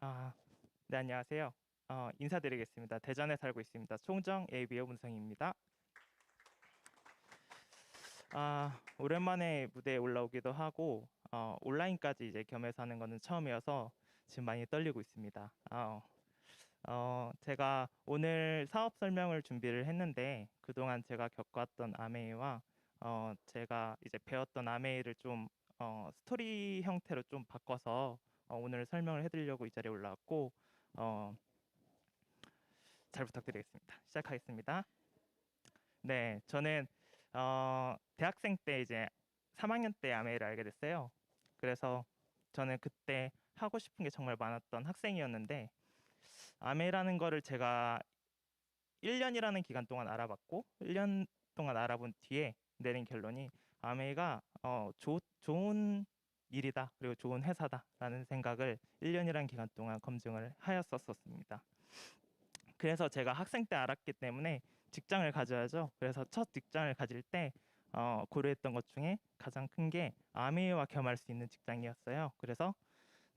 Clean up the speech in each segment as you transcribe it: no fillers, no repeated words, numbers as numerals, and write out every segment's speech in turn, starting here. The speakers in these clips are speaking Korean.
아, 네, 안녕하세요. 인사드리겠습니다. 대전에 살고 있습니다. 총정 ABO 문성입니다. 오랜만에 무대에 올라오기도 하고, 온라인까지 이제 겸해서 하는 거는 처음이어서 지금 많이 떨리고 있습니다. 제가 오늘 사업 설명을 준비를 했는데, 그동안 제가 겪어왔던 아메이와, 제가 이제 배웠던 아메이를 좀, 스토리 형태로 좀 바꿔서 오늘 설명을 해드리려고 이 자리에 올라왔고, 어, 잘 부탁드리겠습니다. 시작하겠습니다. 네, 저는 대학생 때 이제 3학년 때 아메이를 알게 됐어요. 그래서 저는 그때 하고 싶은 게 정말 많았던 학생이었는데 아메이라는 거를 제가 1년이라는 기간 동안 알아봤고 1년 동안 알아본 뒤에 내린 결론이 아메이가 좋은 일이다. 그리고 좋은 회사다라는 생각을 1년이라는 기간 동안 검증을 하였었습니다. 그래서 제가 학생 때 알았기 때문에 직장을 가져야죠. 그래서 첫 직장을 가질 때 고려했던 것 중에 가장 큰 게 아메이와 겸할 수 있는 직장이었어요. 그래서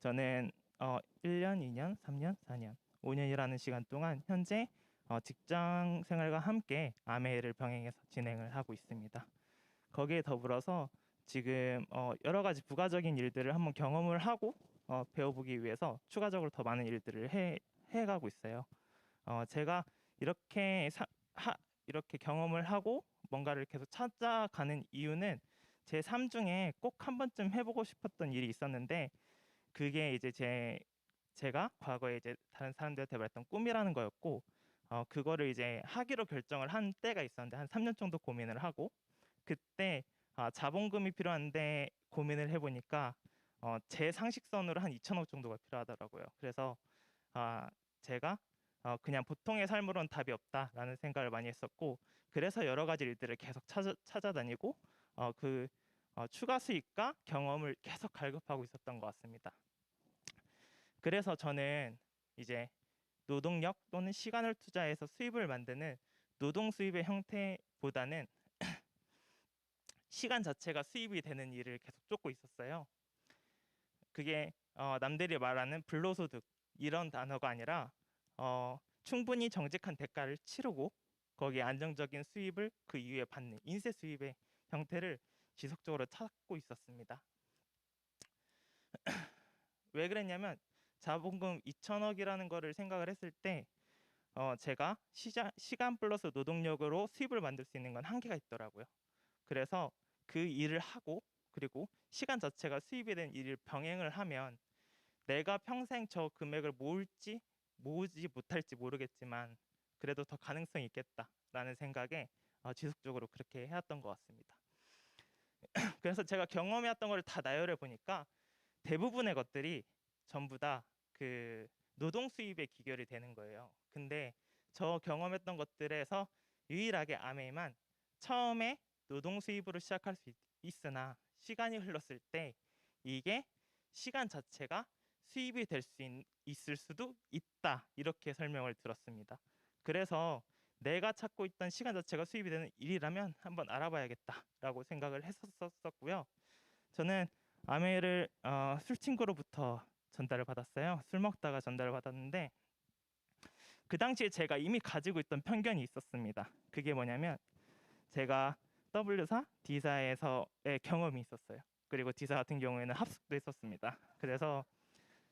저는 1년, 2년, 3년, 4년, 5년이라는 시간 동안 현재 직장 생활과 함께 아메이를 병행해서 진행을 하고 있습니다. 거기에 더불어서 지금 여러 가지 부가적인 일들을 한번 경험을 하고 배워보기 위해서 추가적으로 더 많은 일들을 해가고 있어요. 제가 이렇게 이렇게 경험을 하고 뭔가를 계속 찾아가는 이유는 제 삶 중에 꼭 한 번쯤 해보고 싶었던 일이 있었는데 그게 이제 제가 과거에 이제 다른 사람들한테 말했던 꿈이라는 거였고 그거를 이제 하기로 결정을 한 때가 있었는데 한 3년 정도 고민을 하고 그때 자본금이 필요한데 고민을 해보니까 제 상식선으로 한 2천억 정도가 필요하더라고요. 그래서 제가 그냥 보통의 삶으로는 답이 없다라는 생각을 많이 했었고 그래서 여러 가지 일들을 계속 찾아다니고 추가 수익과 경험을 계속 갈급하고 있었던 것 같습니다. 그래서 저는 이제 노동력 또는 시간을 투자해서 수입을 만드는 노동 수입의 형태보다는 시간 자체가 수입이 되는 일을 계속 쫓고 있었어요. 그게 남들이 말하는 불로소득 이런 단어가 아니라 충분히 정직한 대가를 치르고 거기에 안정적인 수입을 그 이후에 받는 인세 수입의 형태를 지속적으로 찾고 있었습니다. 왜 그랬냐면 자본금 2천억이라는 거를 생각을 했을 때 제가 시간 플러스 노동력으로 수입을 만들 수 있는 건 한계가 있더라고요. 그래서 그 일을 하고 그리고 시간 자체가 수입이 된 일을 병행을 하면 내가 평생 저 금액을 모으지 못할지 모르겠지만 그래도 더 가능성이 있겠다라는 생각에 지속적으로 그렇게 해왔던 것 같습니다. 그래서 제가 경험해왔던 걸 다 나열해 보니까 대부분의 것들이 전부 다 그 노동 수입의 기결이 되는 거예요. 근데 저 경험했던 것들에서 유일하게 아메이만 처음에 노동 수입으로 시작할 수 있으나 시간이 흘렀을 때 이게 시간 자체가 수입이 될 수 있을 수도 있다. 이렇게 설명을 들었습니다. 그래서 내가 찾고 있던 시간 자체가 수입이 되는 일이라면 한번 알아봐야겠다라고 생각을 했었고요. 저는 아메이를 술 친구로부터 전달을 받았어요. 술 먹다가 전달을 받았는데 그 당시에 제가 이미 가지고 있던 편견이 있었습니다. 그게 뭐냐면 제가 W사, D사에서의 경험이 있었어요. 그리고 D사 같은 경우에는 합숙도 했었습니다. 그래서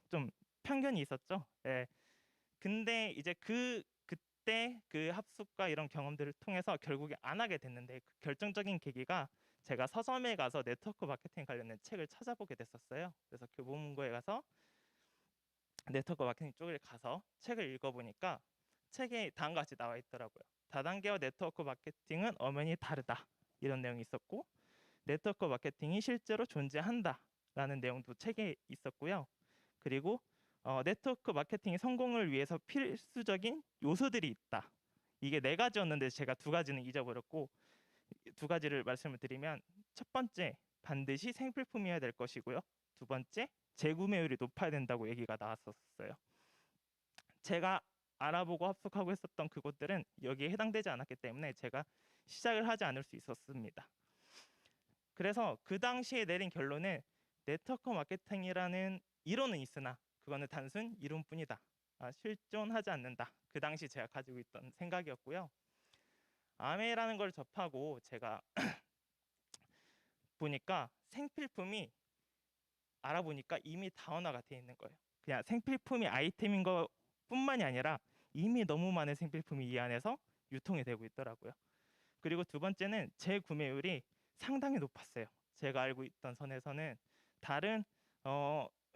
좀 편견이 있었죠. 예. 근데 이제 그때 그 합숙과 이런 경험들을 통해서 결국에 안 하게 됐는데 그 결정적인 계기가 제가 서점에 가서 네트워크 마케팅 관련된 책을 찾아보게 됐었어요. 그래서 교보문고에 가서 네트워크 마케팅 쪽에 가서 책을 읽어보니까 책에 다음과 같이 나와 있더라고요. 다단계와 네트워크 마케팅은 엄연히 다르다. 이런 내용이 있었고 네트워크 마케팅이 실제로 존재한다라는 내용도 책에 있었고요. 그리고 네트워크 마케팅의 성공을 위해서 필수적인 요소들이 있다. 이게 네 가지였는데 제가 두 가지는 잊어버렸고 두 가지를 말씀을 드리면 첫 번째 반드시 생필품이어야 될 것이고요. 두 번째 재구매율이 높아야 된다고 얘기가 나왔었어요. 제가 알아보고 합숙하고 했었던 그곳들은 여기에 해당되지 않았기 때문에 제가 시작을 하지 않을 수 있었습니다. 그래서 그 당시에 내린 결론은 네트워크 마케팅이라는 이론은 있으나 그거는 단순 이론뿐이다. 실존하지 않는다. 그 당시 제가 가지고 있던 생각이었고요. 아메라는 걸 접하고 제가 보니까 생필품이 알아보니까 이미 다원화가 되어 있는 거예요. 그냥 생필품이 아이템인 것뿐만이 아니라 이미 너무 많은 생필품이 이 안에서 유통이 되고 있더라고요. 그리고 두 번째는 재구매율이 상당히 높았어요. 제가 알고 있던 선에서는 다른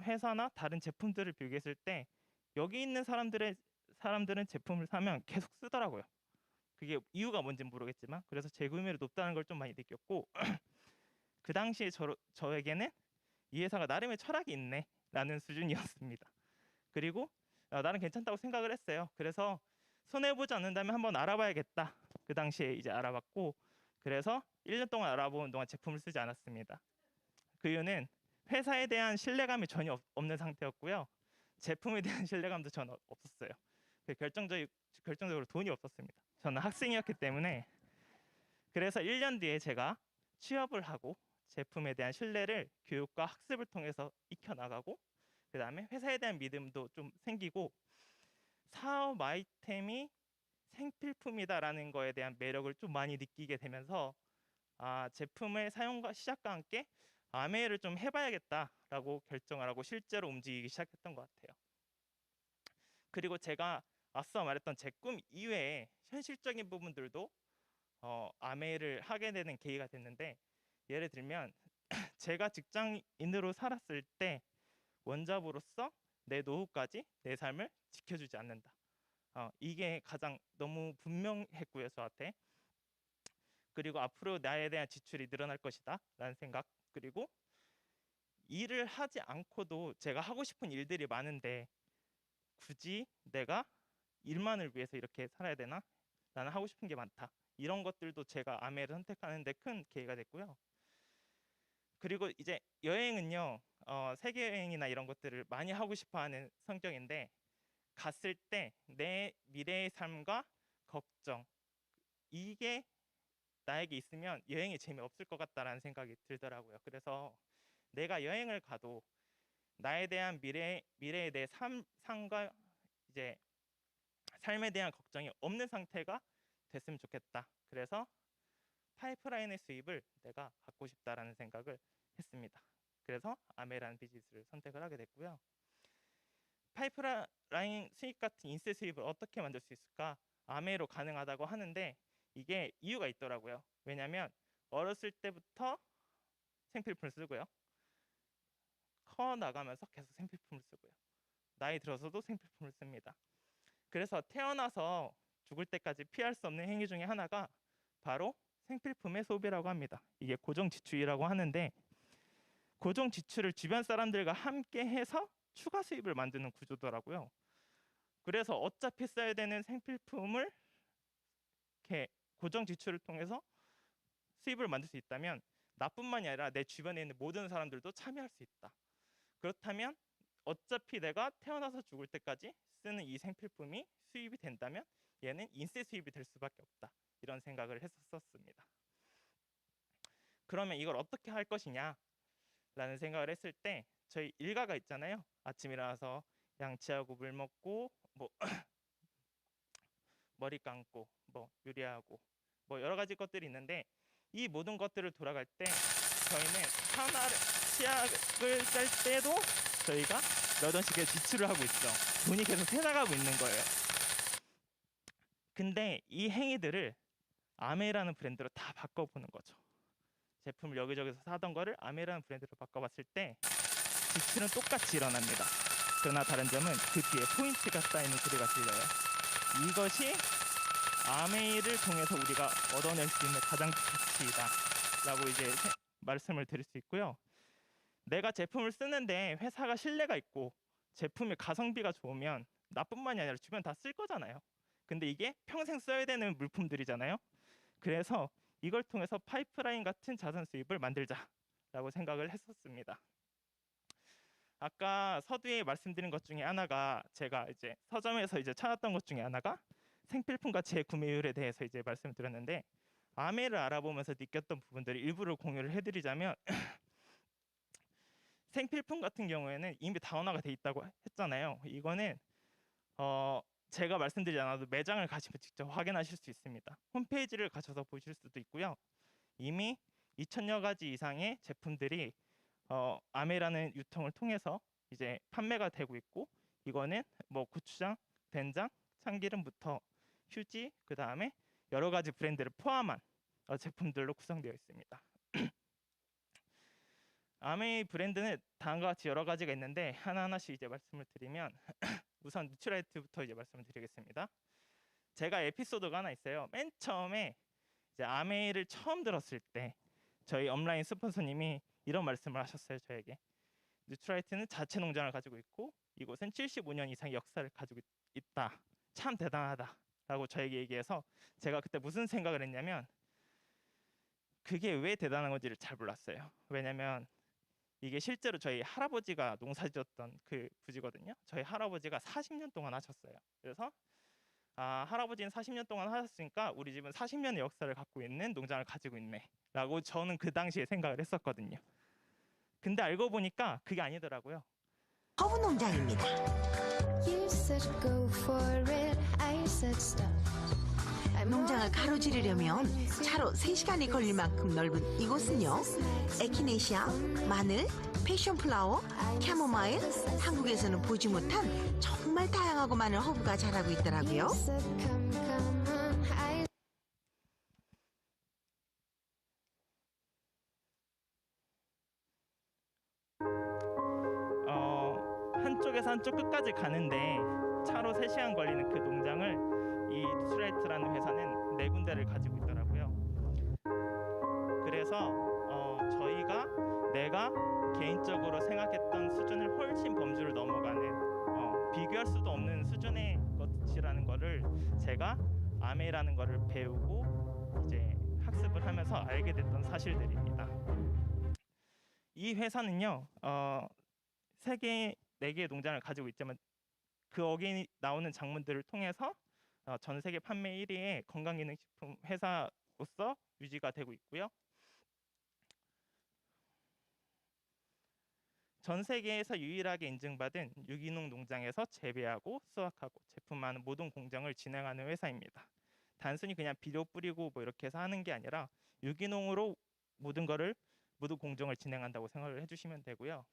회사나 다른 제품들을 비교했을 때 여기 있는 사람들은 제품을 사면 계속 쓰더라고요. 그게 이유가 뭔지는 모르겠지만 그래서 재구매율이 높다는 걸 좀 많이 느꼈고 그 당시에 저에게는 이 회사가 나름의 철학이 있네 라는 수준이었습니다. 그리고 나는 괜찮다고 생각을 했어요. 그래서 손해보지 않는다면 한번 알아봐야겠다. 그 당시에 이제 알아봤고 그래서 1년 동안 알아보는 동안 제품을 쓰지 않았습니다. 그 이유는 회사에 대한 신뢰감이 전혀 없는 상태였고요. 제품에 대한 신뢰감도 전혀 없었어요. 결정적으로 돈이 없었습니다. 저는 학생이었기 때문에. 그래서 1년 뒤에 제가 취업을 하고 제품에 대한 신뢰를 교육과 학습을 통해서 익혀나가고 그 다음에 회사에 대한 믿음도 좀 생기고 사업 아이템이 생필품이다라는 거에 대한 매력을 좀 많이 느끼게 되면서 제품의 사용과 시작과 함께 아메이를 좀 해봐야겠다라고 결정을 하고 실제로 움직이기 시작했던 것 같아요. 그리고 제가 앞서 말했던 제 꿈 이외에 현실적인 부분들도 아메이를 하게 되는 계기가 됐는데 예를 들면 제가 직장인으로 살았을 때 원잡으로서 내 노후까지 내 삶을 지켜주지 않는다. 이게 가장 너무 분명했고요 저한테. 그리고 앞으로 나에 대한 지출이 늘어날 것이다 라는 생각. 그리고 일을 하지 않고도 제가 하고 싶은 일들이 많은데 굳이 내가 일만을 위해서 이렇게 살아야 되나? 나는 하고 싶은 게 많다. 이런 것들도 제가 아메를 선택하는 데 큰 계기가 됐고요. 그리고 이제 여행은요 세계 여행이나 이런 것들을 많이 하고 싶어하는 성격인데 갔을 때 내 미래의 삶과 걱정 이게 나에게 있으면 여행이 재미없을 것 같다라는 생각이 들더라고요. 그래서 내가 여행을 가도 나에 대한 미래의 내 삶과 이제 삶에 대한 걱정이 없는 상태가 됐으면 좋겠다. 그래서 파이프라인의 수입을 내가 갖고 싶다라는 생각을 했습니다. 그래서 아메라는 비즈니스를 선택을 하게 됐고요. 파이프라인 수입 같은 인세 수입을 어떻게 만들 수 있을까? 아메로 가능하다고 하는데 이게 이유가 있더라고요. 왜냐하면 어렸을 때부터 생필품을 쓰고요. 커 나가면서 계속 생필품을 쓰고요. 나이 들어서도 생필품을 씁니다. 그래서 태어나서 죽을 때까지 피할 수 없는 행위 중에 하나가 바로 생필품의 소비라고 합니다. 이게 고정 지출이라고 하는데 고정 지출을 주변 사람들과 함께 해서 추가 수입을 만드는 구조더라고요. 그래서 어차피 써야 되는 생필품을 이렇게 고정 지출을 통해서 수입을 만들 수 있다면 나뿐만이 아니라 내 주변에 있는 모든 사람들도 참여할 수 있다. 그렇다면 어차피 내가 태어나서 죽을 때까지 쓰는 이 생필품이 수입이 된다면 얘는 인세 수입이 될 수밖에 없다. 이런 생각을 했었습니다. 그러면 이걸 어떻게 할 것이냐 라는 생각을 했을 때 저희 일가가 있잖아요. 아침 일어나서 양치하고 물 먹고 뭐 머리 감고 뭐 요리하고 뭐 여러 가지 것들이 있는데 이 모든 것들을 돌아갈 때 저희는 치약을 쌀 때도 저희가 몇 원씩의 지출을 하고 있죠. 돈이 계속 새나가고 있는 거예요. 근데 이 행위들을 아메라는 브랜드로 다 바꿔보는 거죠. 제품을 여기저기서 사던 거를 아메라는 브랜드로 바꿔봤을 때 지출은 똑같이 일어납니다. 그러나 다른 점은 그 뒤에 포인트가 쌓이는 소리가 들려요. 이것이 아메이를 통해서 우리가 얻어낼 수 있는 가장 큰 가치이다 라고 이제 말씀을 드릴 수 있고요. 내가 제품을 쓰는데 회사가 신뢰가 있고 제품의 가성비가 좋으면 나뿐만이 아니라 주변 다 쓸 거잖아요. 근데 이게 평생 써야 되는 물품들이잖아요. 그래서 이걸 통해서 파이프라인 같은 자산 수입을 만들자라고 생각을 했었습니다. 아까 서두에 말씀드린 것 중에 하나가 제가 이제 서점에서 이제 찾았던 것 중에 하나가 생필품과 재구매율에 대해서 이제 말씀을 드렸는데 아메를 알아보면서 느꼈던 부분들을 일부를 공유를 해드리자면 생필품 같은 경우에는 이미 다운화가 돼 있다고 했잖아요. 이거는 제가 말씀드리지 않아도 매장을 가시면 직접 확인하실 수 있습니다. 홈페이지를 가셔서 보실 수도 있고요. 이미 2,000여 가지 이상의 제품들이 아메라는 유통을 통해서 이제 판매가 되고 있고, 이거는 뭐 고추장, 된장, 참기름부터 휴지, 그 다음에 여러 가지 브랜드를 포함한 제품들로 구성되어 있습니다. 아메이 브랜드는 다음과 같이 여러 가지가 있는데 하나하나씩 이제 말씀을 드리면 우선 누트라이트부터 이제 말씀을 드리겠습니다. 제가 에피소드가 하나 있어요. 맨 처음에 이제 아메이를 처음 들었을 때 저희 업라인 스폰서님이 이런 말씀을 하셨어요. 저에게 누트라이트는 자체 농장을 가지고 있고 이곳은 75년 이상의 역사를 가지고 있다. 참 대단하다 라고 저에게 얘기해서 제가 그때 무슨 생각을 했냐면 그게 왜 대단한 건지를 잘 몰랐어요. 왜냐면 이게 실제로 저희 할아버지가 농사지었던 그 부지거든요. 저희 할아버지가 40년 동안 하셨어요. 그래서 할아버지는 40년 동안 하셨으니까 우리 집은 40년의 역사를 갖고 있는 농장을 가지고 있네 라고 저는 그 당시에 생각을 했었거든요. 근데 알고 보니까 그게 아니더라고요. 허브 농장입니다. 농장을 가로지르려면 차로 3시간이 걸릴 만큼 넓은 이곳은요. 에키네시아, 마늘, 패션플라워, 캐모마일, 한국에서는 보지 못한 정말 다양하고 많은 허브가 자라고 있더라고요. 한쪽에서 한쪽 끝까지 가는데 차로 3시간 걸리는 그 농장을 이 누트라이트라는 회사는 4군데를 가지고 있더라고요. 그래서 저희가 내가 개인적으로 생각했던 수준을 훨씬 범주를 넘어가는 비교할 수도 없는 수준의 것이라는 거를 제가 아메라는 거를 배우고 이제 학습을 하면서 알게 됐던 사실들입니다. 이 회사는요, 세계 4개의 농장을 가지고 있지만 그 어기 나오는 작물들을 통해서 전 세계 판매 1위의 건강기능식품 회사로서 유지가 되고 있고요. 전 세계에서 유일하게 인증받은 유기농 농장에서 재배하고 수확하고 제품하는 모든 공정을 진행하는 회사입니다. 단순히 그냥 비료 뿌리고 뭐 이렇게 해서 하는 게 아니라 유기농으로 모든 공정을 진행한다고 생각을 해주시면 되고요.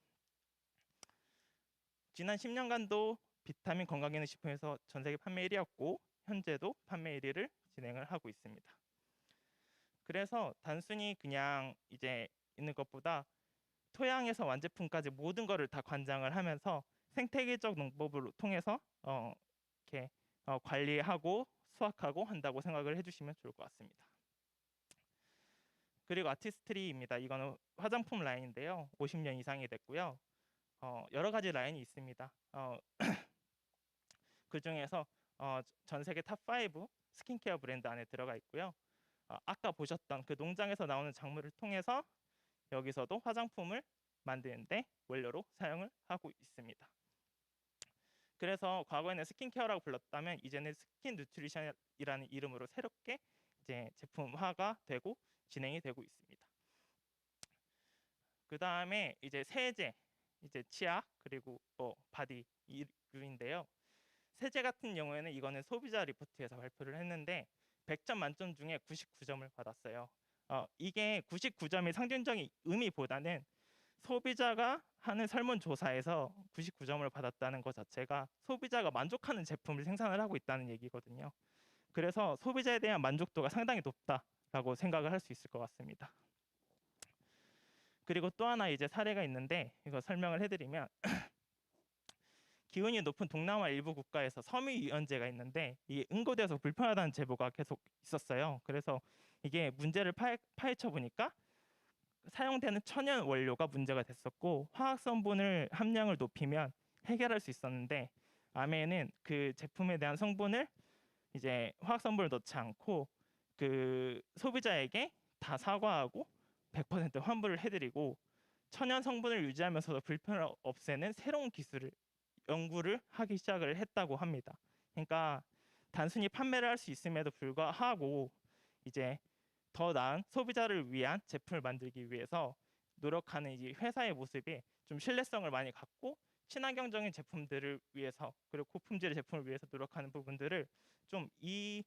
지난 10년간도 비타민 건강기능식품에서 전 세계 판매 1위였고 현재도 판매 1위를 진행을 하고 있습니다. 그래서 단순히 그냥 이제 있는 것보다 토양에서 완제품까지 모든 거를 다 관장을 하면서 생태계적 농법을 통해서 이렇게 관리하고 수확하고 한다고 생각을 해주시면 좋을 것 같습니다. 그리고 아티스트리입니다. 이거는 화장품 라인인데요. 50년 이상이 됐고요. 여러 가지 라인이 있습니다. 그 중에서 전 세계 탑5 스킨케어 브랜드 안에 들어가 있고요. 아까 보셨던 그 농장에서 나오는 작물을 통해서 여기서도 화장품을 만드는데 원료로 사용을 하고 있습니다. 그래서 과거에는 스킨케어라고 불렀다면 이제는 스킨 뉴트리션이라는 이름으로 새롭게 이제 제품화가 되고 진행이 되고 있습니다. 그 다음에 이제 세제, 이제 치아 그리고 바디 이류인데요. 세제 같은 경우에는 이거는 소비자 리포트에서 발표를 했는데 100점 만점 중에 99점을 받았어요. 이게 99점이 상징적인 의미보다는 소비자가 하는 설문조사에서 99점을 받았다는 것 자체가 소비자가 만족하는 제품을 생산을 하고 있다는 얘기거든요. 그래서 소비자에 대한 만족도가 상당히 높다라고 생각을 할 수 있을 것 같습니다. 그리고 또 하나 이제 사례가 있는데 이거 설명을 해드리면 기온이 높은 동남아 일부 국가에서 섬유유연제가 있는데 이게 응고돼서 불편하다는 제보가 계속 있었어요. 그래서 이게 문제를 파헤쳐 보니까 사용되는 천연 원료가 문제가 됐었고 화학 성분을 함량을 높이면 해결할 수 있었는데 아메는 그 제품에 대한 성분을 이제 화학 성분을 넣지 않고 그 소비자에게 다 사과하고 100% 환불을 해드리고 천연 성분을 유지하면서도 불편을 없애는 새로운 기술을 연구를 하기 시작을 했다고 합니다. 그러니까 단순히 판매를 할 수 있음에도 불구하고 이제 더 나은 소비자를 위한 제품을 만들기 위해서 노력하는 이 회사의 모습이 좀 신뢰성을 많이 갖고 친환경적인 제품들을 위해서 그리고 고품질의 제품을 위해서 노력하는 부분들을 좀 이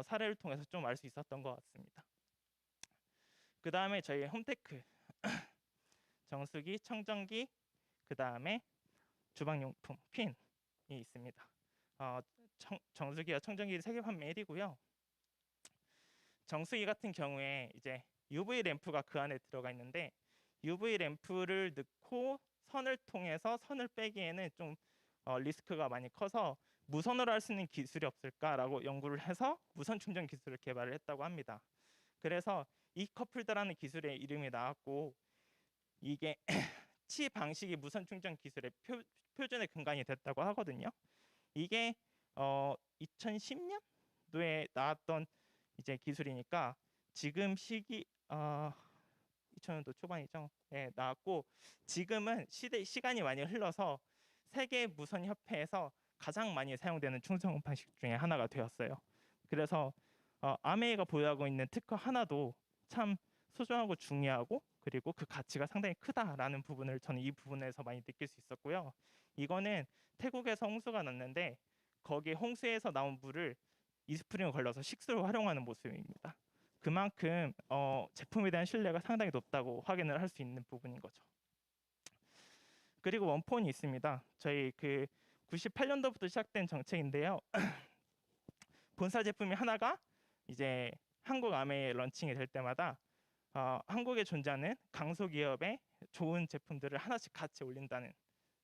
사례를 통해서 좀 알 수 있었던 것 같습니다. 그 다음에 저희 홈테크 정수기, 청정기, 그 다음에 주방용품 퀸이 있습니다. 정수기와 청정기 세계 판매 1위고요. 정수기 같은 경우에 이제 UV 램프가 그 안에 들어가 있는데 UV 램프를 넣고 선을 통해서 선을 빼기에는 좀 리스크가 많이 커서 무선으로 할 수 있는 기술이 없을까라고 연구를 해서 무선 충전 기술을 개발을 했다고 합니다. 그래서 이커플드라는 기술의 이름이 나왔고 이게 치 방식이 무선 충전 기술의 표준의 근간이 됐다고 하거든요. 이게 2010년도에 나왔던 이제 기술이니까 지금 시기 2000년도 초반이죠. 네, 나왔고 지금은 시간이 많이 흘러서 세계 무선 협회에서 가장 많이 사용되는 충전 방식 중에 하나가 되었어요. 그래서 아메이가 보유하고 있는 특허 하나도 참 소중하고 중요하고 그리고 그 가치가 상당히 크다라는 부분을 저는 이 부분에서 많이 느낄 수 있었고요. 이거는 태국에서 홍수가 났는데 거기에 홍수에서 나온 물을 이스프링을 걸러서 식수로 활용하는 모습입니다. 그만큼 제품에 대한 신뢰가 상당히 높다고 확인을 할 수 있는 부분인 거죠. 그리고 원폰이 있습니다. 저희 그 98년도부터 시작된 정책인데요. 본사 제품이 하나가 이제 한국 아메에 런칭이 될 때마다 한국에 존재하는 강소기업의 좋은 제품들을 하나씩 같이 올린다는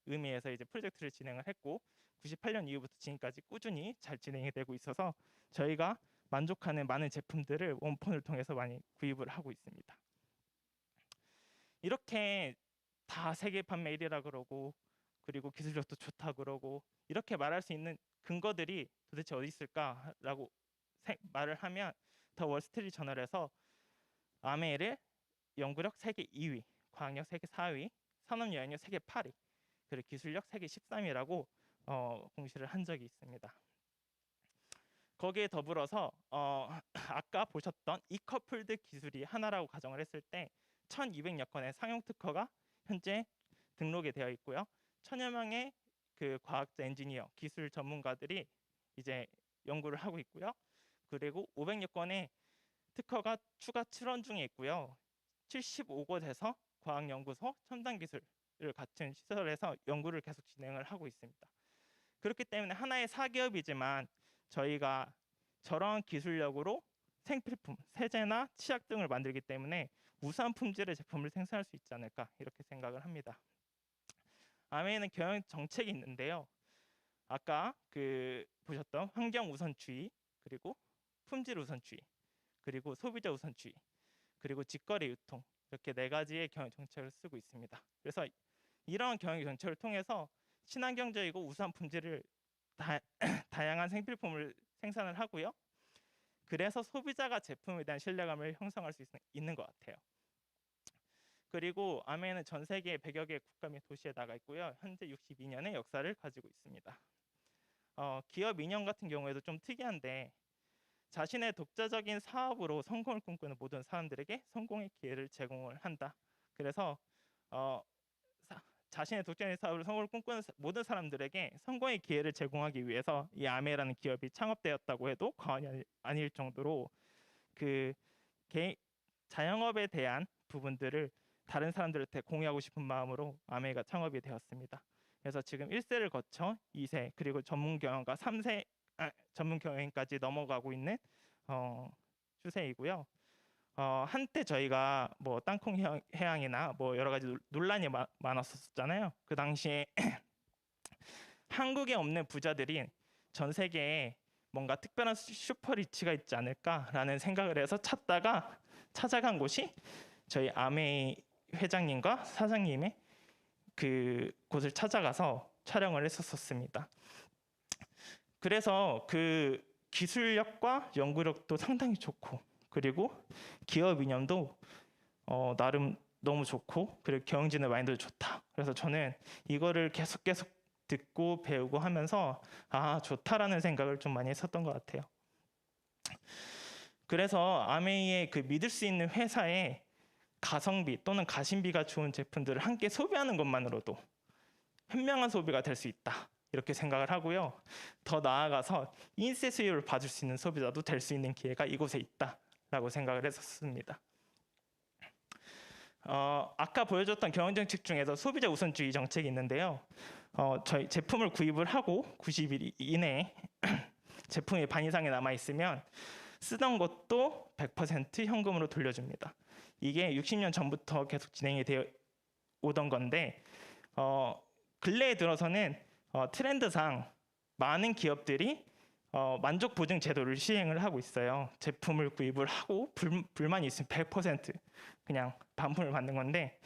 의미에서 이제 프로젝트를 진행을 했고 98년 이후부터 지금까지 꾸준히 잘 진행이 되고 있어서 저희가 만족하는 많은 제품들을 원폰을 통해서 많이 구입을 하고 있습니다. 이렇게 다 세계 판매 1위라 그러고 그리고 기술력도 좋다 그러고 이렇게 말할 수 있는 근거들이 도대체 어디 있을까라고 말을 하면 더 월스트리트 저널에서 아메를 연구력 세계 2위, 과학력 세계 4위, 산업 영향력 세계 8위, 그리고 기술력 세계 13위라고 공시를 한 적이 있습니다. 거기에 더불어서 아까 보셨던 이커플드 기술이 하나라고 가정을 했을 때 1,200여 건의 상용 특허가 현재 등록이 되어 있고요. 1,000여 명의 그 과학자, 엔지니어, 기술 전문가들이 이제 연구를 하고 있고요. 그리고 500여 건의 특허가 추가 출원 중에 있고요. 75곳에서 과학연구소, 첨단기술을 갖춘 시설에서 연구를 계속 진행을 하고 있습니다. 그렇기 때문에 하나의 사기업이지만 저희가 저런 기술력으로 생필품, 세제나 치약 등을 만들기 때문에 우수한 품질의 제품을 생산할 수 있지 않을까 이렇게 생각을 합니다. 아메이는 경영 정책이 있는데요. 아까 그 보셨던 환경 우선주의, 그리고 품질 우선주의, 그리고 소비자 우선주의, 그리고 직거래 유통 이렇게 4가지의 경영 정책을 쓰고 있습니다. 그래서 이러한 경영 정책을 통해서 친환경적이고 우수한 품질을 다양한 생필품을 생산을 하고요. 그래서 소비자가 제품에 대한 신뢰감을 형성할 수 있는 것 같아요. 그리고 아메는 전 세계 100여 개 국가 및 도시에 나가 있고요. 현재 62년의 역사를 가지고 있습니다. 기업 인형 같은 경우에도 좀 특이한데 자신의 독자적인 사업으로 성공을 꿈꾸는 모든 사람들에게 성공의 기회를 제공을 한다. 그래서 자신의 독자적인 사업으로 성공을 꿈꾸는 모든 사람들에게 성공의 기회를 제공하기 위해서 이 아메라는 기업이 창업되었다고 해도 과언이 아닐 정도로 그 자영업에 대한 부분들을 다른 사람들한테 공유하고 싶은 마음으로 아메가 창업이 되었습니다. 그래서 지금 1세를 거쳐 2세 그리고 전문 경영과 3세 전문 경영까지 넘어가고 있는 추세이고요. 한때 저희가 뭐 땅콩 해양이나 뭐 여러 가지 논란이 많았었잖아요. 그 당시에 한국에 없는 부자들이 전 세계에 뭔가 특별한 슈퍼리치가 있지 않을까라는 생각을 해서 찾아간 곳이 저희 아메이 회장님과 사장님의 그 곳을 찾아가서 촬영을 했었습니다. 그래서 그 기술력과 연구력도 상당히 좋고 그리고 기업 이념도 나름 너무 좋고 그리고 경영진의 마인드도 좋다. 그래서 저는 이거를 계속 듣고 배우고 하면서 좋다라는 생각을 좀 많이 했었던 것 같아요. 그래서 아메이의 그 믿을 수 있는 회사에 가성비 또는 가심비가 좋은 제품들을 함께 소비하는 것만으로도 현명한 소비가 될 수 있다. 이렇게 생각을 하고요. 더 나아가서 인세 수요를 받을 수 있는 소비자도 될 수 있는 기회가 이곳에 있다라고 생각을 했었습니다. 아까 보여줬던 경영정책 중에서 소비자 우선주의 정책이 있는데요. 저희 제품을 구입을 하고 90일 이내에 제품이 반 이상이 남아 있으면 쓰던 것도 100% 현금으로 돌려줍니다. 이게 60년 전부터 계속 진행이 되어 오던 건데 근래에 들어서는 트렌드상 많은 기업들이 만족 보증 제도를 시행을 하고 있어요. 제품을 구입을 하고 불만이 있으면 100% 그냥 반품을 받는 건데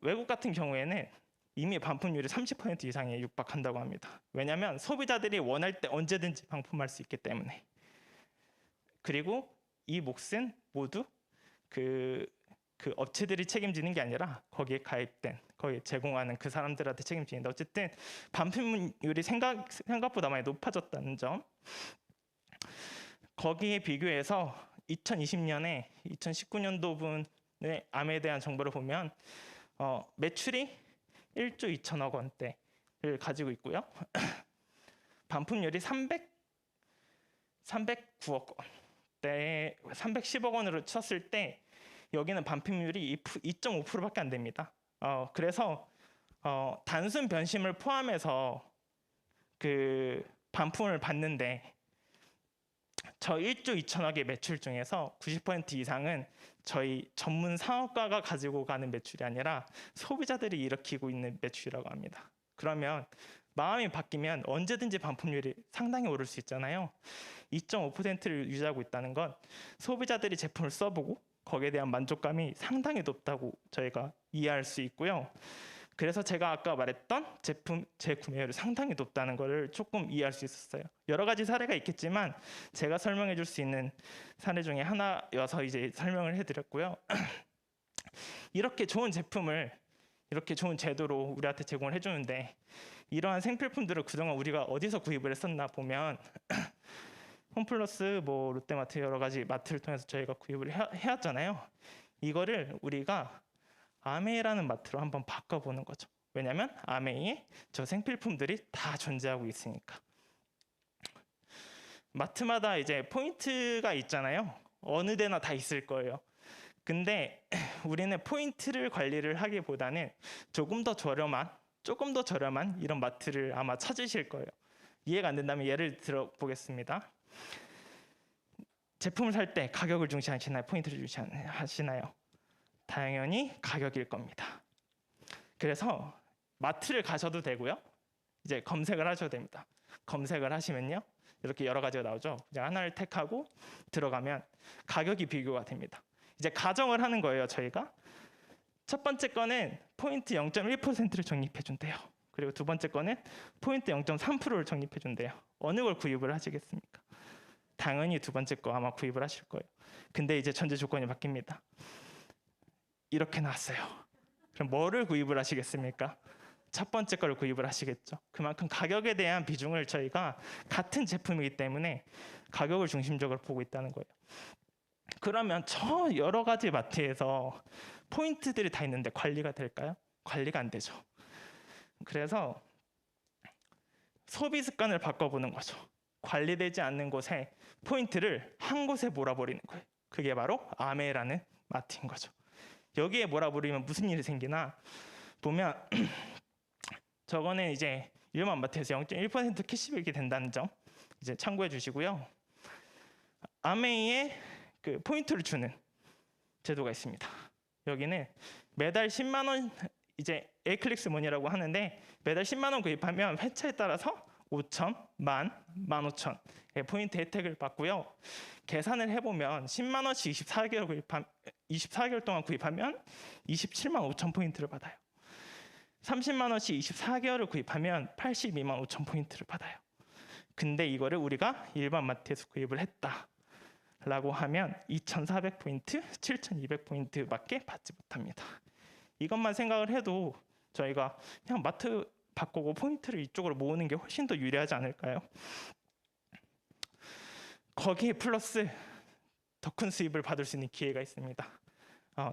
외국 같은 경우에는 이미 반품률이 30% 이상에 육박한다고 합니다. 왜냐하면 소비자들이 원할 때 언제든지 반품할 수 있기 때문에. 그리고 이 몫은 모두 그 업체들이 책임지는 게 아니라 거기에 가입된, 거기에 제공하는 그 사람들한테 책임지는데, 어쨌든 반품률이 생각보다 많이 높아졌다는 점. 거기에 비교해서 2020년에 2019년도분의 암에 대한 정보를 보면 매출이 1조 2천억 원대를 가지고 있고요. 반품률이 309억 원대, 310억 원으로 쳤을 때 여기는 반품률이 2.5%밖에 안 됩니다. 그래서 단순 변심을 포함해서 그 반품을 받는데 저 1조 2천억의 매출 중에서 90% 이상은 저희 전문 사업가가 가지고 가는 매출이 아니라 소비자들이 일으키고 있는 매출이라고 합니다. 그러면 마음이 바뀌면 언제든지 반품률이 상당히 오를 수 있잖아요. 2.5%를 유지하고 있다는 건 소비자들이 제품을 써보고 거기에 대한 만족감이 상당히 높다고 저희가 이해할 수 있고요. 그래서 제가 아까 말했던 제품 재구매율이 상당히 높다는 것을 조금 이해할 수 있었어요. 여러 가지 사례가 있겠지만 제가 설명해 줄 수 있는 사례 중에 하나여서 이제 설명을 해드렸고요. 이렇게 좋은 제품을 이렇게 좋은 제도로 우리한테 제공을 해주는데 이러한 생필품들을 그동안 우리가 어디서 구입을 했었나 보면 홈플러스, 롯데마트 여러 가지 마트를 통해서 저희가 구입을 해왔잖아요. 이거를 우리가 아메이라는 마트로 한번 바꿔보는 거죠. 왜냐하면 아메이에 저 생필품들이 다 존재하고 있으니까. 마트마다 이제 포인트가 있잖아요. 어느 데나 다 있을 거예요. 근데 우리는 포인트를 관리를 하기보다는 조금 더 저렴한 이런 마트를 아마 찾으실 거예요. 이해가 안 된다면 예를 들어 보겠습니다. 제품을 살 때 가격을 중시하시나요? 포인트를 중시하시나요? 당연히 가격일 겁니다. 그래서 마트를 가셔도 되고요. 이제 검색을 하셔도 됩니다. 검색을 하시면요. 이렇게 여러 가지가 나오죠. 이제 하나를 택하고 들어가면 가격이 비교가 됩니다. 이제 가정을 하는 거예요, 저희가. 첫 번째 거는 포인트 0.1%를 적립해 준대요. 그리고 두 번째 거는 포인트 0.3%를 적립해 준대요. 어느 걸 구입을 하시겠습니까? 당연히 두 번째 거 아마 구입을 하실 거예요. 근데 이제 전제 조건이 바뀝니다. 이렇게 나왔어요. 그럼 뭐를 구입을 하시겠습니까? 첫 번째 걸 구입을 하시겠죠. 그만큼 가격에 대한 비중을 저희가 같은 제품이기 때문에 가격을 중심적으로 보고 있다는 거예요. 그러면 저 여러 가지 마트에서 포인트들이 다 있는데 관리가 될까요? 관리가 안 되죠. 그래서 소비 습관을 바꿔보는 거죠. 관리되지 않는 곳에 포인트를 한 곳에 몰아버리는 거예요. 그게 바로 아메라는 마트인 거죠. 여기에 몰아버리면 무슨 일이 생기나 보면 저거는 이제 일반 마트에서 0.1% 캐시백이 된다는 점 이제 참고해 주시고요. 아메이에 그 포인트를 주는 제도가 있습니다. 여기는 매달 10만 원 이제 에클릭스 머니라고 하는데 매달 10만 원 구입하면 회차에 따라서 5천, 15,000 포인트 혜택을 받고요. 계산을 해보면 10만 원씩 24개월 동안 구입하면 27만 5천 포인트를 받아요. 30만 원씩 24개월을 구입하면 82만 5천 포인트를 받아요. 근데 이거를 우리가 일반 마트에서 구입을 했다라고 하면 2,400포인트, 7,200포인트밖에 받지 못합니다. 이것만 생각을 해도 저희가 그냥 마트 바꾸고 포인트를 이쪽으로 모으는 게 훨씬 더 유리하지 않을까요? 거기에 플러스 더 큰 수입을 받을 수 있는 기회가 있습니다.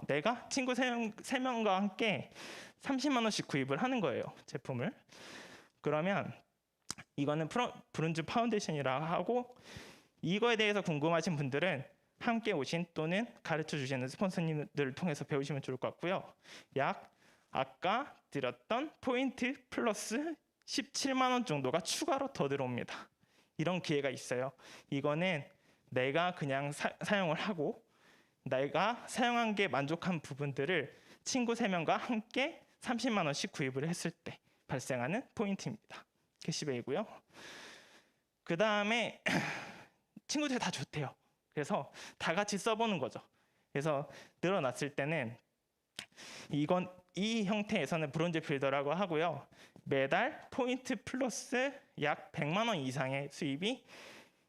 내가 친구 3명과 함께 30만 원씩 구입을 하는 거예요, 제품을. 그러면 이거는 브론즈 파운데이션이라 하고, 이거에 대해서 궁금하신 분들은 함께 오신 또는 가르쳐 주시는 스폰서님들을 통해서 배우시면 좋을 것 같고요. 약 아까 드렸던 포인트 플러스 17만 원 정도가 추가로 더 들어옵니다. 이런 기회가 있어요. 이거는 내가 그냥 사용을 하고 내가 사용한 게 만족한 부분들을 친구 3명과 함께 30만 원씩 구입을 했을 때 발생하는 포인트입니다. 캐시백이고요. 그 다음에 친구들이 다 좋대요. 그래서 다 같이 써보는 거죠. 그래서 늘어났을 때는 이 형태에서는 브론즈 빌더라고 하고요. 매달 포인트 플러스 약 100만 원 이상의 수입이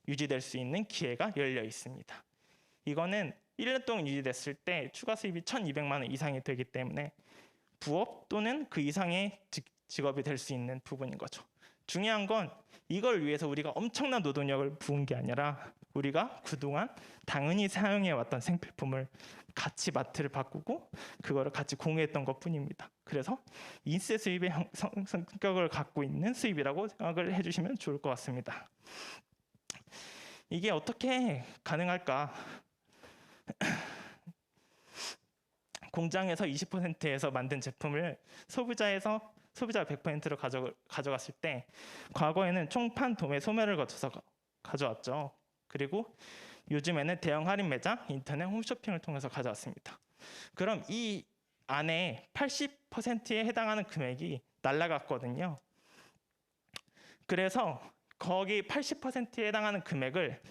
유지될 수 있는 기회가 열려 있습니다. 이거는 1년 동안 유지됐을 때 추가 수입이 1,200만 원 이상이 되기 때문에 부업 또는 그 이상의 직업이 될 수 있는 부분인 거죠. 중요한 건 이걸 위해서 우리가 엄청난 노동력을 부은 게 아니라 우리가 그동안 당연히 사용해왔던 생필품을 같이 마트를 바꾸고 그거를 같이 공유했던 것뿐입니다. 그래서 인세 수입의 성격을 갖고 있는 수입이라고 생각을 해주시면 좋을 것 같습니다. 이게 어떻게 가능할까? 공장에서 20%에서 만든 제품을 소비자가 100%로 가져갔을 때 과거에는 총판 도매 소매를 거쳐서 가져왔죠. 그리고 요즘에는 대형 할인 매장, 인터넷 홈쇼핑을 통해서 가져왔습니다. 그럼 이 안에 80%에 해당하는 금액이 날라갔거든요. 그래서 거기 80%에 해당하는 금액을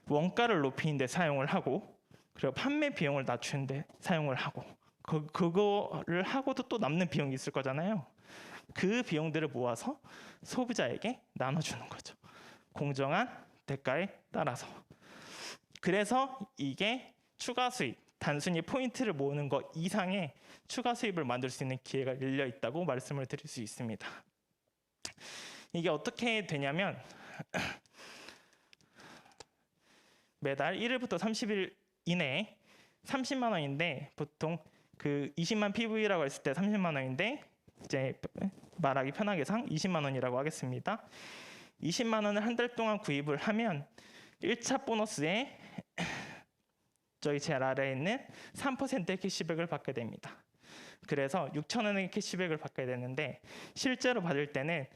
원가를 높이는 데 사용을 하고 그리고 판매 비용을 낮추는 데 사용을 하고 그거를 하고도 또 남는 비용이 있을 거잖아요. 그 비용들을 모아서 소비자에게 나눠주는 거죠. 공정한 대가에 따라서. 그래서 이게 추가 수입, 단순히 포인트를 모으는 것 이상의 추가 수입을 만들 수 있는 기회가 열려 있다고 말씀을 드릴 수 있습니다. 이게 어떻게 되냐면 매달 1일부터 30일 이내에 30만 원인데 보통 그 20만 PV라고 했을 때 30만 원인데 이제 말하기 편하게상 20만 원이라고 하겠습니다. 20만 원을 한 달 동안 구입을 하면 1차 보너스에 저희 제일 아래에 있는 3%의 캐시백을 받게 됩니다. 그래서 6천 원의 캐시백을 받게 되는데 실제로 받을 때는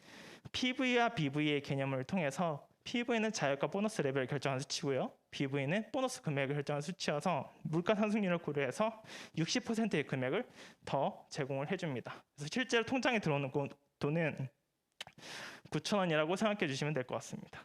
PV와 BV의 개념을 통해서 PV는 자유가 보너스 레벨을 결정한 수치고요. BV는 보너스 금액을 결정한 수치여서 물가 상승률을 고려해서 60%의 금액을 더 제공을 해줍니다. 그래서 실제로 통장에 들어오는 돈은 9천 원이라고 생각해 주시면 될 것 같습니다.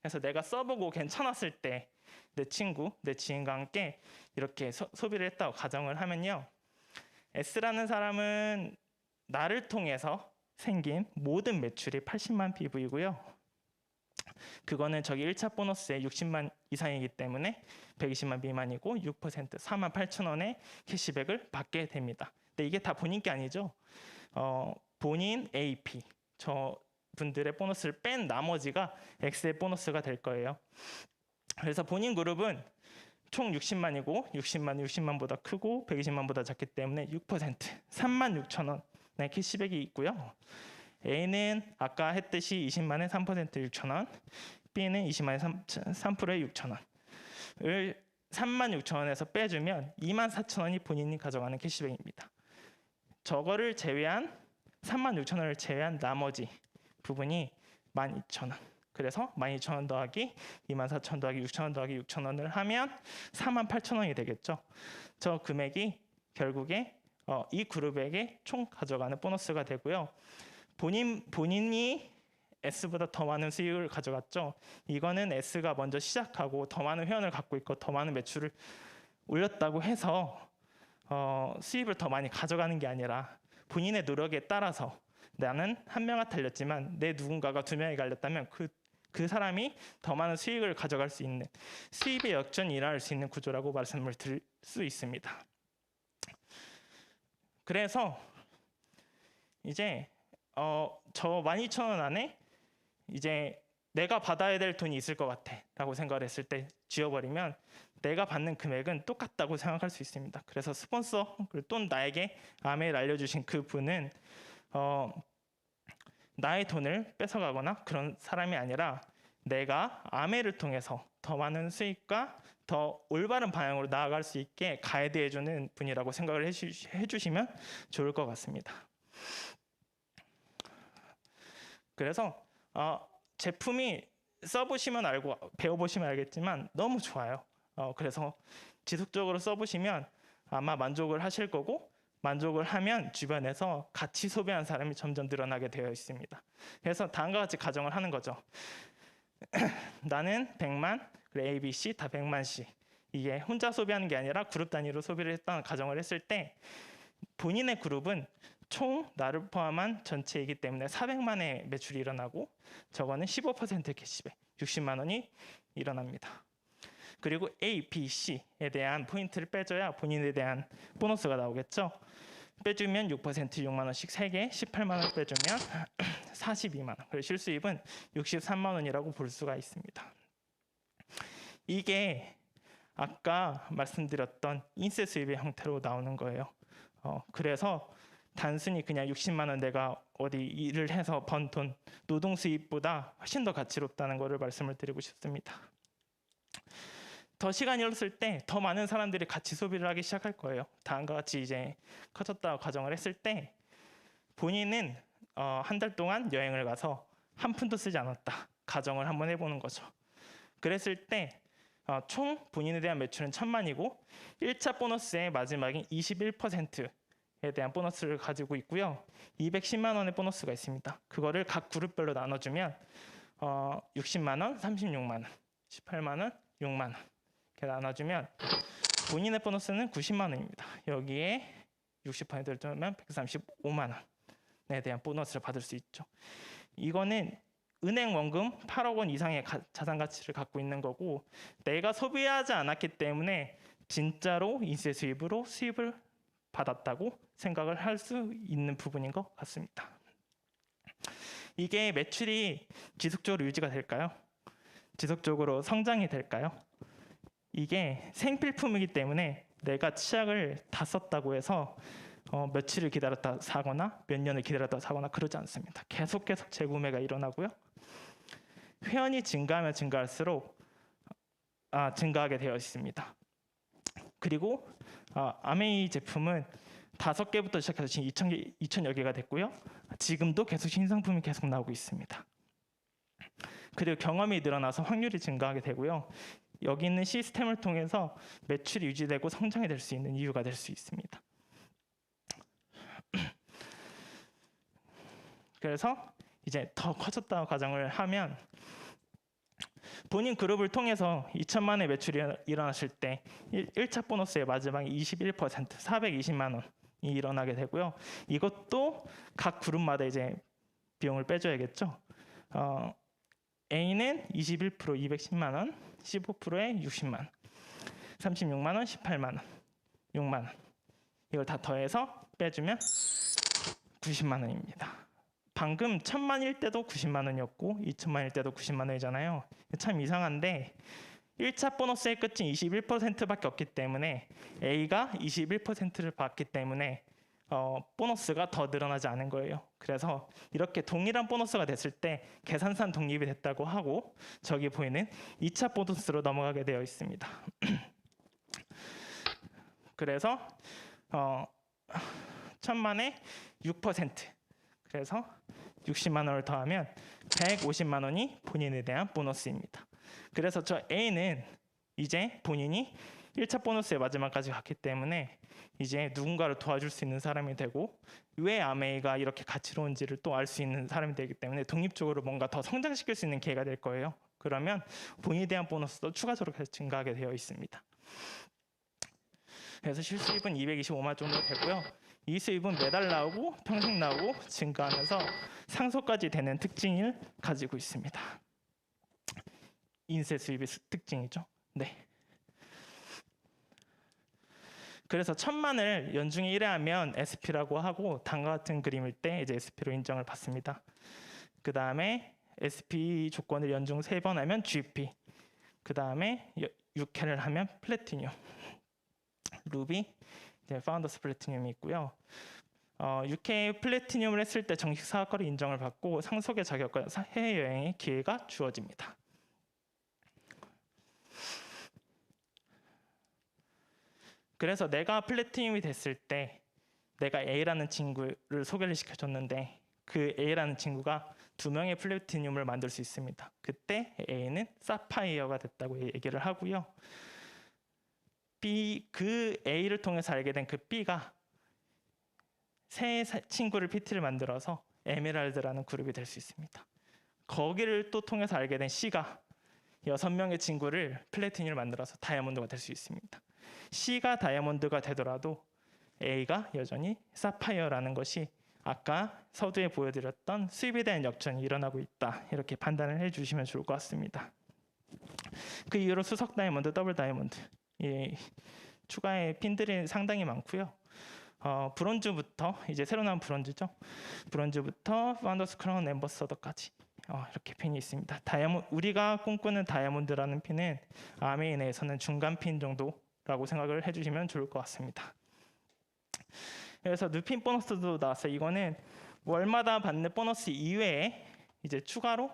그래서 내가 써보고 괜찮았을 때 내 친구, 내 지인과 함께 이렇게 소비를 했다고 가정을 하면요. S라는 사람은 나를 통해서 생긴 모든 매출이 80만 PV고요. 그거는 저기 1차 보너스에 60만 이상이기 때문에 120만 미만이고 6% 4만 8천 원의 캐시백을 받게 됩니다. 근데 이게 다 본인 게 아니죠. 본인 AP, 저 분들의 보너스를 뺀 나머지가 X의 보너스가 될 거예요. 그래서 본인 그룹은 총 60만이고 60만보다 크고 120만보다 작기 때문에 6% 3만 6천 원의 캐시백이 있고요. A는 아까 했듯이 20만에 3% 6천 원, B는 20만에 3%에 6천 원을 3만 6천 원에서 빼주면 2만 4천 원이 본인이 가져가는 캐시백입니다. 저거를 제외한 3만 6천 원을 제외한 나머지 부분이 12,000원. 그래서 12,000원 더하기 24,000원 더하기 6,000원 더하기 6,000원을 하면 48,000원이 되겠죠. 저 금액이 결국에 이 그룹에게 총 가져가는 보너스가 되고요. 본인이 S보다 더 많은 수익을 가져갔죠. 이거는 S가 먼저 시작하고 더 많은 회원을 갖고 있고 더 많은 매출을 올렸다고 해서 수입을 더 많이 가져가는 게 아니라 본인의 노력에 따라서 나는 한 명한테 달렸지만 내 누군가가 2명이 갈렸다면 그 사람이 더 많은 수익을 가져갈 수 있는 수입의 역전이 일어날 수 있는 구조라고 말씀을 드릴 수 있습니다. 그래서 이제 저 12,000원 안에 이제 내가 받아야 될 돈이 있을 것 같아 라고 생각을 했을 때 지워버리면 내가 받는 금액은 똑같다고 생각할 수 있습니다. 그래서 스폰서 또는 나에게 아메이를 알려주신 그 분은 나의 돈을 뺏어가거나 그런 사람이 아니라 내가 아메이를 통해서 더 많은 수익과 더 올바른 방향으로 나아갈 수 있게 가이드해주는 분이라고 생각을 해주시면 좋을 것 같습니다. 그래서 제품이 써보시면 알고 배워보시면 알겠지만 너무 좋아요. 그래서 지속적으로 써보시면 아마 만족을 하실 거고, 만족을 하면 주변에서 같이 소비하는 사람이 점점 늘어나게 되어 있습니다. 그래서 다음과 같이 가정을 하는 거죠. 나는 100만, 그리고 A, B, C 다 100만씩. 이게 혼자 소비하는 게 아니라 그룹 단위로 소비를 했다는 가정을 했을 때 본인의 그룹은 총 나를 포함한 전체이기 때문에 400만의 매출이 일어나고 저거는 15% 캐시백 60만 원이 일어납니다. 그리고 A, B, C에 대한 포인트를 빼줘야 본인에 대한 보너스가 나오겠죠. 빼주면 6% 6만 원씩 3개 18만 원 빼주면 42만 원. 그리고 실수입은 63만 원이라고 볼 수가 있습니다. 이게 아까 말씀드렸던 인세 수입의 형태로 나오는 거예요. 그래서 단순히 그냥 60만 원 내가 어디 일을 해서 번 돈, 노동 수입보다 훨씬 더 가치롭다는 것을 말씀을 드리고 싶습니다. 더 시간이 흘렀을 때 더 많은 사람들이 같이 소비를 하기 시작할 거예요. 다음과 같이 이제 커졌다고 가정을 했을 때 본인은 한 달 동안 여행을 가서 한 푼도 쓰지 않았다. 가정을 한번 해보는 거죠. 그랬을 때 총 본인에 대한 매출은 1000만이고 1차 보너스의 마지막인 21%에 대한 보너스를 가지고 있고요. 210만 원의 보너스가 있습니다. 그거를 각 그룹별로 나눠주면 60만 원, 36만 원, 18만 원, 6만 원 이렇게 나눠주면 본인의 보너스는 90만 원입니다. 여기에 60%를 주면 135만 원에 대한 보너스를 받을 수 있죠. 이거는 은행 원금 8억 원 이상의 자산 가치를 갖고 있는 거고 내가 소비하지 않았기 때문에 진짜로 인세 수입으로 수입을 받았다고 생각을 할 수 있는 부분인 것 같습니다. 이게 매출이 지속적으로 유지가 될까요? 지속적으로 성장이 될까요? 이게 생필품이기 때문에 내가 치약을 다 썼다고 해서 며칠을 기다렸다 사거나 몇 년을 기다렸다 사거나 그러지 않습니다. 계속 재구매가 일어나고요. 회원이 증가하면 증가할수록 증가하게 되어 있습니다. 그리고 아메이 제품은 5개부터 시작해서 지금 2000여 개가 됐고요. 지금도 계속 신상품이 계속 나오고 있습니다. 그리고 경험이 늘어나서 확률이 증가하게 되고요. 여기 있는 시스템을 통해서 매출이 유지되고 성장이 될 수 있는 이유가 될 수 있습니다. 그래서 이제 더 커졌다고 가정을 하면 본인 그룹을 통해서 2천만의 매출이 일어났을 때 1차 보너스의 마지막에 21% 420만 원이 일어나게 되고요. 이것도 각 그룹마다 이제 비용을 빼줘야겠죠. A는 21% 210만 원, 15%에 60만 원, 36만 원, 18만 원, 6만 원. 이걸 다 더해서 빼주면 90만 원입니다. 방금 1000만일 때도 90만 원이었고 2000만일 때도 90만 원이잖아요. 참 이상한데 1차 보너스의 끝이 21%밖에 없기 때문에 A가 21%를 받기 때문에 보너스가 더 늘어나지 않은 거예요. 그래서 이렇게 동일한 보너스가 됐을 때 계산상 독립이 됐다고 하고 저기 보이는 2차 보너스로 넘어가게 되어 있습니다. 그래서 1000만에 6%, 그래서 60만 원을 더하면 150만 원이 본인에 대한 보너스입니다. 그래서 저 A는 이제 본인이 1차 보너스의 마지막까지 갔기 때문에 이제 누군가를 도와줄 수 있는 사람이 되고 왜 아메이가 이렇게 가치로운지를 또 알 수 있는 사람이 되기 때문에 독립적으로 뭔가 더 성장시킬 수 있는 기회가 될 거예요. 그러면 본인에 대한 보너스도 추가적으로 계속 증가하게 되어 있습니다. 그래서 실수입은 225만 정도 되고요. 이 수입은 매달 나오고 평생 나오고 증가하면서 상속까지 되는 특징을 가지고 있습니다. 인세 수입의 특징이죠. 네. 그래서 1000만을 연중에 1회 하면 SP라고 하고 다음과 같은 그림일 때 이제 SP로 인정을 받습니다. 그 다음에 SP 조건을 연중 3번 하면 GP, 그 다음에 6회를 하면 플래티늄, 루비, 이제 파운더스 플래티늄이 있고요. 6회 플래티늄을 했을 때 정식 사학과로 인정을 받고 상속의 자격과 해외여행의 기회가 주어집니다. 그래서 내가 플래티늄이 됐을 때 내가 A라는 친구를 소개를 시켜줬는데 그 A라는 친구가 2명의 플래티늄을 만들 수 있습니다. 그때 A는 사파이어가 됐다고 얘기를 하고요. 그 A를 통해서 알게 된 그 B가 새 친구를 PT를 만들어서 에메랄드라는 그룹이 될 수 있습니다. 거기를 또 통해서 알게 된 C가 6명의 친구를 플래티늄을 만들어서 다이아몬드가 될 수 있습니다. C가 다이아몬드가 되더라도 A가 여전히 사파이어라는 것이 아까 서두에 보여드렸던 수입에 대한 역전이 일어나고 있다, 이렇게 판단을 해주시면 좋을 것 같습니다. 그 이후로 수석 다이아몬드, 더블 다이아몬드, 추가의 핀들이 상당히 많고요. 브론즈부터 이제 새로 나온 브론즈죠. 브론즈부터 파운더스 크라운 앰버서더까지 이렇게 핀이 있습니다. 우리가 꿈꾸는 다이아몬드라는 핀은 아메이 내에서는 중간 핀 정도라고 생각을 해주시면 좋을 것 같습니다. 그래서 뉴핀 보너스도 나왔어요. 이거는 월마다 받는 보너스 이외에 이제 추가로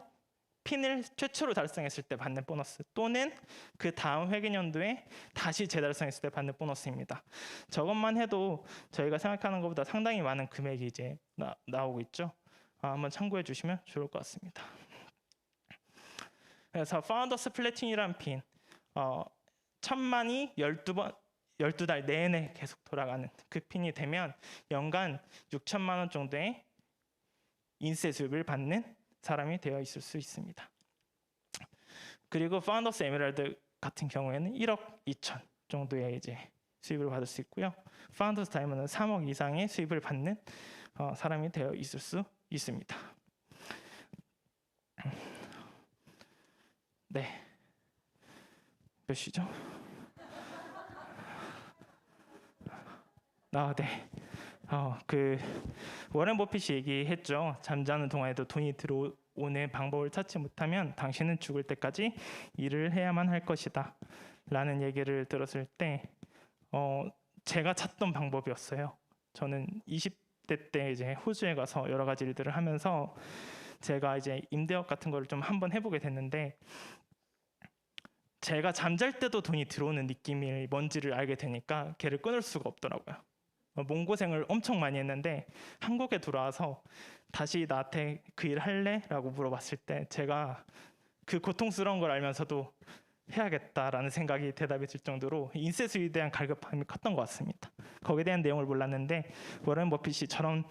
핀을 최초로 달성했을 때 받는 보너스, 또는 그 다음 회계연도에 다시 재달성했을 때 받는 보너스입니다. 저것만 해도 저희가 생각하는 것보다 상당히 많은 금액이 이제 나오고 있죠. 한번 참고해 주시면 좋을 것 같습니다. 그래서 파운더스 플래티늄이란 핀, 1000만이 12달 내내 계속 돌아가는 그 핀이 되면 연간 6천만 원 정도의 인세 수입을 받는 사람이 되어 있을 수 있습니다. 그리고 파운더스 에메랄드 같은 경우에는 1억 2천 정도의 이제 수입을 받을 수 있고요. 파운더스 다이아몬드는 3억 이상의 수입을 받는 사람이 되어 있을 수 있습니다. 네, 몇 시죠? 네. 그 워렌 버핏이 얘기했죠. 잠자는 동안에도 돈이 들어오는 방법을 찾지 못하면 당신은 죽을 때까지 일을 해야만 할 것이다 라는 얘기를 들었을 때 제가 찾던 방법이었어요. 저는 20대 때 이제 호주에 가서 여러 가지 일들을 하면서 제가 이제 임대업 같은 거를 좀 한번 해보게 됐는데, 제가 잠잘 때도 돈이 들어오는 느낌이 뭔지를 알게 되니까 걔를 끊을 수가 없더라고요. 몸고생을 엄청 많이 했는데 한국에 돌아와서 다시 나한테 그 일 할래? 라고 물어봤을 때 제가 그 고통스러운 걸 알면서도 해야겠다라는 생각이 대답이 들 정도로 인세 수입에 대한 갈급함이 컸던 것 같습니다. 거기에 대한 내용을 몰랐는데 워렌 버핏이 저런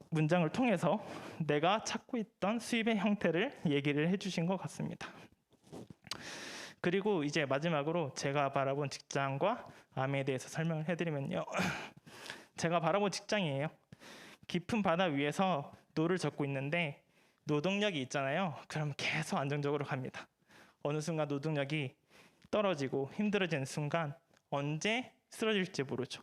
문장을 통해서 내가 찾고 있던 수입의 형태를 얘기를 해주신 것 같습니다. 그리고 이제 마지막으로 제가 바라본 직장과 암에 대해서 설명을 해드리면요. 제가 바라본 직장이에요. 깊은 바다 위에서 노를 젓고 있는데 노동력이 있잖아요. 그럼 계속 안정적으로 갑니다. 어느 순간 노동력이 떨어지고 힘들어지는 순간 언제 쓰러질지 모르죠.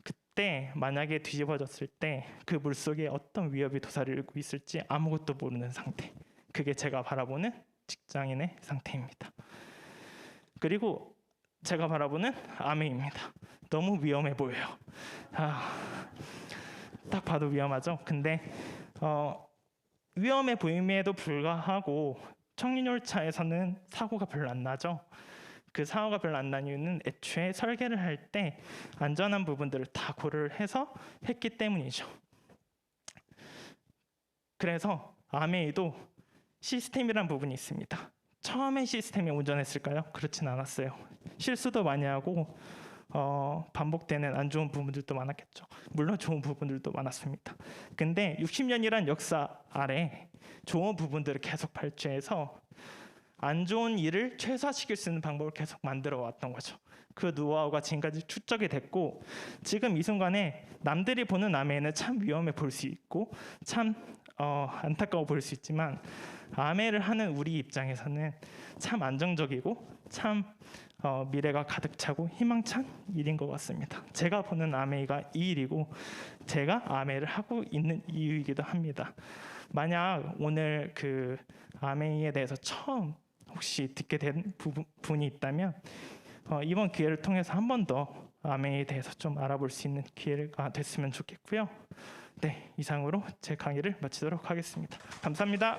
그때 만약에 뒤집어졌을 때 그 물속에 어떤 위협이 도사리고 있을지 아무것도 모르는 상태. 그게 제가 바라보는 직장인의 상태입니다. 그리고 제가 바라보는 아메입니다. 너무 위험해 보여요. 딱 봐도 위험하죠. 근데 위험해 보임에도 불구하고 청년열차에서는 사고가 별로 안 나죠. 그 사고가 별로 안 난 이유는 애초에 설계를 할 때 안전한 부분들을 다 고려를 해서 했기 때문이죠. 그래서 아메이도 시스템이란 부분이 있습니다. 처음에 시스템이 온전했을까요? 그렇진 않았어요. 실수도 많이 하고 반복되는 안 좋은 부분들도 많았겠죠. 물론 좋은 부분들도 많았습니다. 근데 60년이란 역사 아래 좋은 부분들을 계속 발췌해서 안 좋은 일을 최소화시킬 수 있는 방법을 계속 만들어 왔던 거죠. 그 노하우가 지금까지 축적이 됐고, 지금 이 순간에 남들이 보는 아메는 참 위험해 보일 수 있고 참 안타까워 보일 수 있지만, 아메를 하는 우리 입장에서는 참 안정적이고 참 미래가 가득 차고 희망찬 일인 것 같습니다. 제가 보는 아메이가 이 일이고 제가 아메를 하고 있는 이유이기도 합니다. 만약 오늘 그 아메이에 대해서 처음 혹시 듣게 된 분이 있다면 이번 기회를 통해서 한 번 더 아메이에 대해서 좀 알아볼 수 있는 기회가 됐으면 좋겠고요. 네, 이상으로 제 강의를 마치도록 하겠습니다. 감사합니다.